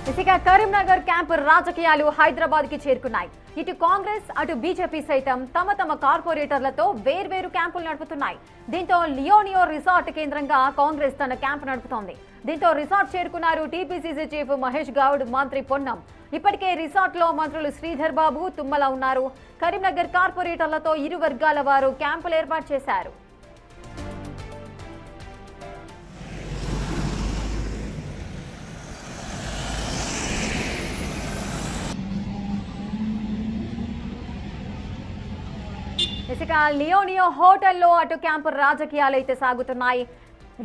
ఇక కరీంనగర్ క్యాంపు రాజకీయాలు హైదరాబాద్ కి చేరుకున్నాయి. ఇటు కాంగ్రెస్ అటు బీజేపీ సైతం తమ తమ కార్పొరేటర్లతో వేర్వేరు క్యాంపులు నడుపుతున్నాయి. దీంతో లియోనియో రిసార్ట్ కేంద్రంగా కాంగ్రెస్ తన క్యాంపు నడుపుతోంది. దీంతో రిసార్ట్ చేరుకున్నారు టీపీసీసీ చీఫ్ మహేష్ గౌడ్, మంత్రి పొన్నం. ఇప్పటికే రిసార్ట్ లో మంత్రులు శ్రీధర్ బాబు, తుమ్మల ఉన్నారు. కరీంనగర్ కార్పొరేటర్లతో ఇరు వర్గాల వారు క్యాంపులు ఏర్పాటు చేశారు. ఇక లియోనియో హోటల్లో అటు క్యాంపు రాజకీయాలు అయితే సాగుతున్నాయి.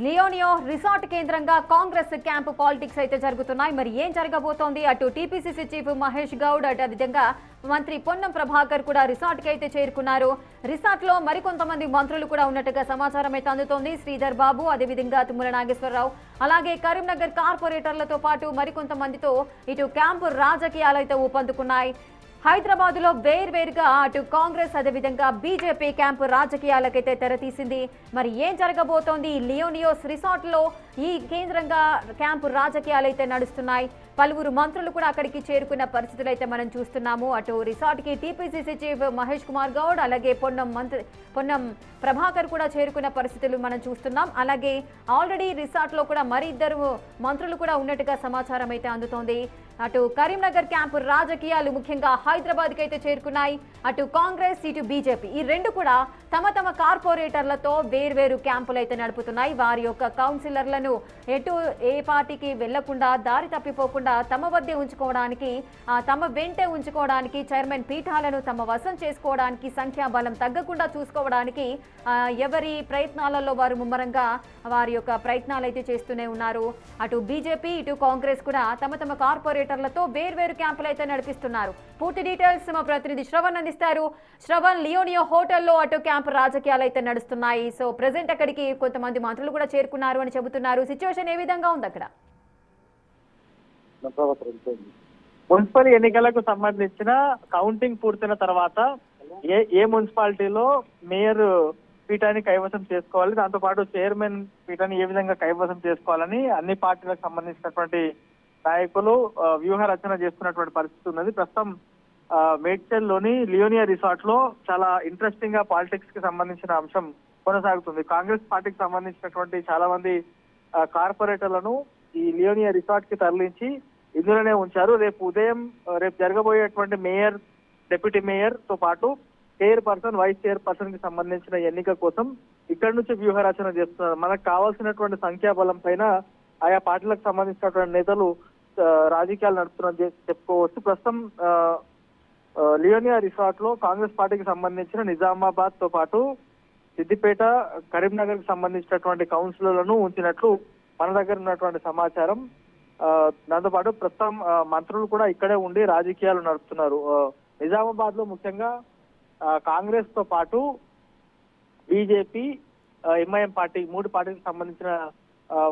లియోనియో రిసార్ట్ కేంద్రంగా కాంగ్రెస్ క్యాంపు పాలిటిక్స్ అయితే జరుగుతున్నాయి. మరి ఏం జరగబోతోంది? అటు టీపీసీసీ చీఫ్ మహేష్ గౌడ్, అటు విధంగా మంత్రి పొన్నం ప్రభాకర్ కూడా రిసార్ట్ కి అయితే చేరుకున్నారు. రిసార్ట్ లో మరికొంతమంది మంత్రులు కూడా ఉన్నట్టుగా సమాచారం అయితే అందుతోంది. శ్రీధర్ బాబు, అదేవిధంగా తుమ్మల నాగేశ్వరరావు, అలాగే కరీంనగర్ కార్పొరేటర్లతో పాటు మరికొంతమందితో ఇటు క్యాంపు రాజకీయాలు అయితే ఊపందుకున్నాయి. హైదరాబాద్ లో వేర్వేరుగా అటు కాంగ్రెస్ అదేవిధంగా బీజేపీ క్యాంపు రాజకీయాలకైతే తెరతీసింది. మరి ఏం జరగబోతోంది? లియోనియోస్ రిసార్ట్ లో ఈ కేంద్రంగా క్యాంపు రాజకీయాలు అయితే నడుస్తున్నాయి. పలువురు మంత్రులు కూడా అక్కడికి చేరుకున్న పరిస్థితులు అయితే మనం చూస్తున్నాము. అటు రిసార్ట్ కి టీపీసీసీ చీఫ్ మహేష్ కుమార్ గౌడ్, అలాగే పొన్నం ప్రభాకర్ కూడా చేరుకున్న పరిస్థితులు మనం చూస్తున్నాం. అలాగే ఆల్రెడీ రిసార్ట్ లో కూడా మరి ఇద్దరు మంత్రులు కూడా ఉన్నట్టుగా సమాచారం అయితే అందుతోంది. అటు కరీంనగర్ క్యాంపు రాజకీయాలు ముఖ్యంగా హైదరాబాద్ కి అయితే చేరుకున్నాయి. అటు కాంగ్రెస్ ఇటు బీజేపీ ఈ రెండు కూడా తమ తమ కార్పొరేటర్లతో వేర్వేరు క్యాంపులు అయితే నడుపుతున్నాయి. వారి యొక్క కౌన్సిలర్లను ఎటు ఏ పార్టీకి వెళ్లకుండా, దారి తప్పిపోకుండా తమ వద్దే ఉంచుకోవడానికి, తమ వెంటే ఉంచుకోవడానికి, చైర్మన్ పీఠాలను తమ వశం చేసుకోవడానికి, సంఖ్యాబలం తగ్గకుండా చూసుకోవడానికి ఎవరి ప్రయత్నాలలో వారు ముమ్మరంగా వారి యొక్క ప్రయత్నాలు అయితే చేస్తూనే ఉన్నారు. అటు బీజేపీ ఇటు కాంగ్రెస్ కూడా తమ తమ కార్పొరేటర్లతో వేర్వేరు క్యాంపులు అయితే నడిపిస్తున్నారు. పూర్తి డీటెయిల్స్ మా ప్రతినిధి శ్రవణ్ అందిస్తారు. శ్రవణ్, లియోనియో హోటల్లో అటు క్యాంపు రాజకీయాలు అయితే నడుస్తున్నాయి. సో ప్రెసెంట్ అక్కడికి కొంతమంది మంత్రులు కూడా చేరుకున్నారు అని చెబుతున్నారు. సిచ్యువేషన్ ఏ విధంగా ఉంది అక్కడ? మున్సిపల్ ఎన్నికలకు సంబంధించిన కౌంటింగ్ పూర్తయిన తర్వాత ఏ మున్సిపాలిటీలో మేయర్ పీఠాన్ని కైవసం చేసుకోవాలి, దాంతో పాటు చైర్మన్ పీఠాన్ని ఏ విధంగా కైవసం చేసుకోవాలని అన్ని పార్టీలకు సంబంధించినటువంటి నాయకులు వ్యూహ రచన చేస్తున్నటువంటి పరిస్థితి ఉన్నది. ప్రస్తుతం మేడ్చల్ లోని లియోనియా రిసార్ట్ లో చాలా ఇంట్రెస్టింగ్ గా పాలిటిక్స్ కి సంబంధించిన అంశం కొనసాగుతుంది. కాంగ్రెస్ పార్టీకి సంబంధించినటువంటి చాలా మంది కార్పొరేటర్లను ఈ లియోనియా రిసార్ట్ కి తరలించి ఇందులోనే ఉంచారు. రేపు జరగబోయేటువంటి మేయర్, డిప్యూటీ మేయర్ తో పాటు చైర్పర్సన్, వైస్ చైర్పర్సన్ కి సంబంధించిన ఎన్నిక కోసం ఇక్కడ నుంచి వ్యూహ రచన చేస్తున్నారు. మనకు కావాల్సినటువంటి సంఖ్యాబలం పైన ఆయా పార్టీలకు సంబంధించినటువంటి నేతలు రాజకీయాలు నడుపుతున్నారని చెప్పుకోవచ్చు. ప్రస్తుతం లియోనియా రిసార్ట్ లో కాంగ్రెస్ పార్టీకి సంబంధించిన నిజామాబాద్ తో పాటు సిద్దిపేట, కరీంనగర్ కి సంబంధించినటువంటి కౌన్సిలర్లను ఉంచినట్లు మన దగ్గర ఉన్నటువంటి సమాచారం. దాంతో పాటు ప్రస్తుతం మంత్రులు కూడా ఇక్కడే ఉండి రాజకీయాలు నడుపుతున్నారు. నిజామాబాద్ లో ముఖ్యంగా కాంగ్రెస్ తో పాటు బీజేపీ, ఎంఐఎం పార్టీ, మూడు పార్టీలకు సంబంధించిన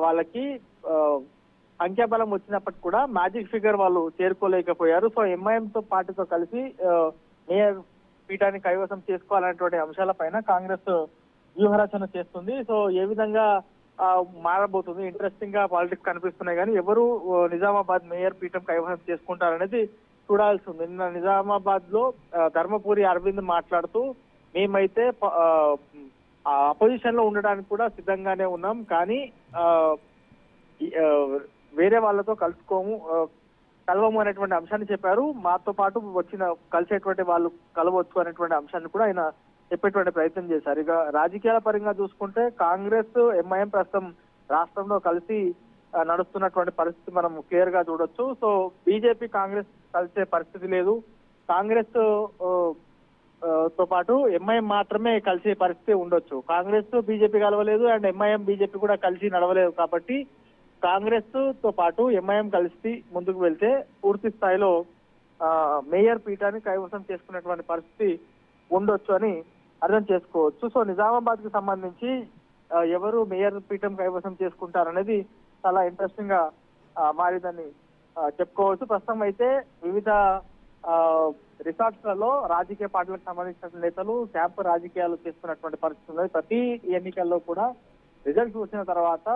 వాళ్ళకి సంఖ్యాబలం వచ్చినప్పటికీ కూడా మ్యాజిక్ ఫిగర్ వాళ్ళు చేరుకోలేకపోయారు. సో ఎంఐఎం తో పార్టీతో కలిసి మేయర్ పీఠాన్ని కైవసం చేసుకోవాలనేటువంటి అంశాలపైన కాంగ్రెస్ వ్యూహరచన చేస్తుంది. సో ఏ విధంగా మారబోతుంది, ఇంట్రెస్టింగ్ గా పాలిటిక్స్ కనిపిస్తున్నాయి. కానీ ఎవరు నిజామాబాద్ మేయర్ పీఠం కైవసం చేసుకుంటారనేది చూడాల్సి ఉంది. నిన్న నిజామాబాద్ లో ధర్మపురి అరవింద్ మాట్లాడుతూ మేమైతే అపోజిషన్ లో ఉండడానికి కూడా సిద్ధంగానే ఉన్నాం, కానీ వేరే వాళ్ళతో కలవము అనేటువంటి అంశాన్ని చెప్పారు. మాతో పాటు కలిసేటువంటి వాళ్ళు కలవచ్చు అనేటువంటి అంశాన్ని కూడా ఆయన చెప్పేటువంటి ప్రయత్నం చేశారు. ఇక రాజకీయాల పరంగా చూసుకుంటే కాంగ్రెస్, ఎంఐఎం ప్రస్తుతం రాష్ట్రంలో కలిసి నడుస్తున్నటువంటి పరిస్థితి మనం క్లియర్ గా చూడొచ్చు. సో బీజేపీ, కాంగ్రెస్ కలిసే పరిస్థితి లేదు. కాంగ్రెస్ తో పాటు ఎంఐఎం మాత్రమే కలిసే పరిస్థితి ఉండొచ్చు. కాంగ్రెస్ బీజేపీ కలవలేదు అండ్ ఎంఐఎం బీజేపీ కూడా కలిసి నడవలేదు. కాబట్టి కాంగ్రెస్ తో పాటు ఎంఐఎం కలిసి ముందుకు వెళ్తే పూర్తి స్థాయిలో మేయర్ పీఠాన్ని కైవసం చేసుకునేటువంటి పరిస్థితి ఉండొచ్చు అని అర్థం చేసుకోవచ్చు. సో నిజామాబాద్ కి సంబంధించి ఎవరు మేయర్ పీఠం కైవసం చేసుకుంటారనేది చాలా ఇంట్రెస్టింగ్ గా మారిందని చెప్పుకోవచ్చు. ప్రస్తుతం అయితే వివిధ రిసార్ట్స్ లలో రాజకీయ పార్టీలకు సంబంధించిన నేతలు క్యాంపు రాజకీయాలు చేస్తున్నటువంటి పరిస్థితి ఉన్నది. ప్రతి ఎన్నికల్లో కూడా రిజల్ట్స్ వచ్చిన తర్వాత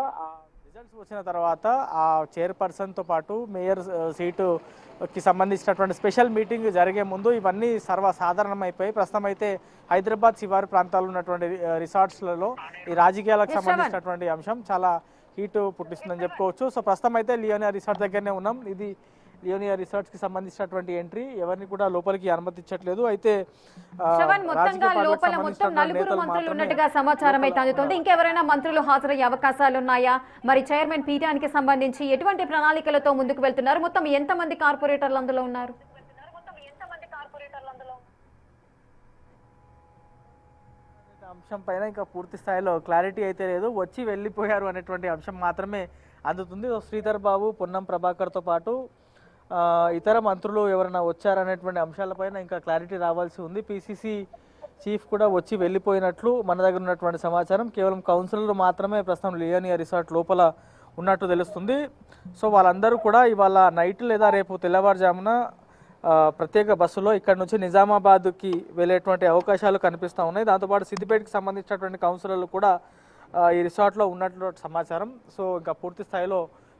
రిజల్ట్స్ వచ్చిన తర్వాత ఆ చైర్పర్సన్తో పాటు మేయర్ సీటుకి సంబంధించినటువంటి స్పెషల్ మీటింగ్ జరిగే ముందు ఇవన్నీ సర్వసాధారణమైపోయి ప్రస్తుతం అయితే హైదరాబాద్ శివారు ప్రాంతాల్లో ఉన్నటువంటి రిసార్ట్స్లలో ఈ రాజకీయాలకు సంబంధించినటువంటి అంశం చాలా హీటు పుట్టిస్తుందని చెప్పుకోవచ్చు. సో ప్రస్తుతం అయితే లియోనియా రిసార్ట్ దగ్గరనే ఉన్నాం. ఇది లియోనియా రిసార్ట్స్కి సంబంధించినటువంటి ఎంట్రీ, ఎవరిని కూడా లోపలికి అనుమతించట్లేదు. అయితే మొత్తంగా లోపల మొత్తం నలుగురు మంత్రులు ఉన్నట్టుగా సమాచారం అయితే అందుతుంది. ఇంకెవరైనా మంత్రులు హాజరయ్యే అవకాశాలు ఉన్నాయా? మరి చైర్మన్ పీఠానికి సంబంధించి ఎటువంటి ప్రణాళికలతో ముందుకు వెళ్తున్నారు? మొత్తం ఎంతమంది కార్పొరేటర్లు అందులో ఉన్నారు? అంశం పైన ఇంకా పూర్తి స్థాయిలో క్లారిటీ అయితే లేదు. వచ్చి వెళ్ళిపోయారు అనేటువంటి అంశం మాత్రమే అందుతుంది. శ్రీధర్ బాబు, పొన్నం ప్రభాకర్తో పాటు ఇతర మంత్రులు ఎవరైనా వచ్చారనేటువంటి అంశాలపైన ఇంకా క్లారిటీ రావాల్సి ఉంది. పిసిసి చీఫ్ కూడా వచ్చి వెళ్ళిపోయినట్లు మన దగ్గర ఉన్నటువంటి సమాచారం. కేవలం కౌన్సిలర్లు మాత్రమే ప్రస్తుతం లియోనియా రిసార్ట్ లోపల ఉన్నట్టు తెలుస్తుంది. సో వాళ్ళందరూ కూడా ఇవాళ నైట్ లేదా రేపు తెల్లవారుజామున ప్రత్యేక బస్సులో ఇక్కడ నుంచి నిజామాబాద్కి వెళ్ళేటువంటి అవకాశాలు కనిపిస్తూ ఉన్నాయి. దాంతోపాటు సిద్దిపేటకి సంబంధించినటువంటి కౌన్సిలర్లు కూడా ఈ రిసార్ట్లో ఉన్నట్లు సమాచారం. సో ఇంకా పూర్తి స్థాయిలో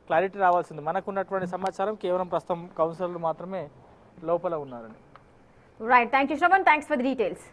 క్లారిటీ రావాల్సింది. మనకు ఉన్నటువంటి సమాచారం కేవలం ప్రస్తుతం కౌన్సిలర్లు మాత్రమే లోపల ఉన్నారని. Right, thank you Shravan, thanks for the details.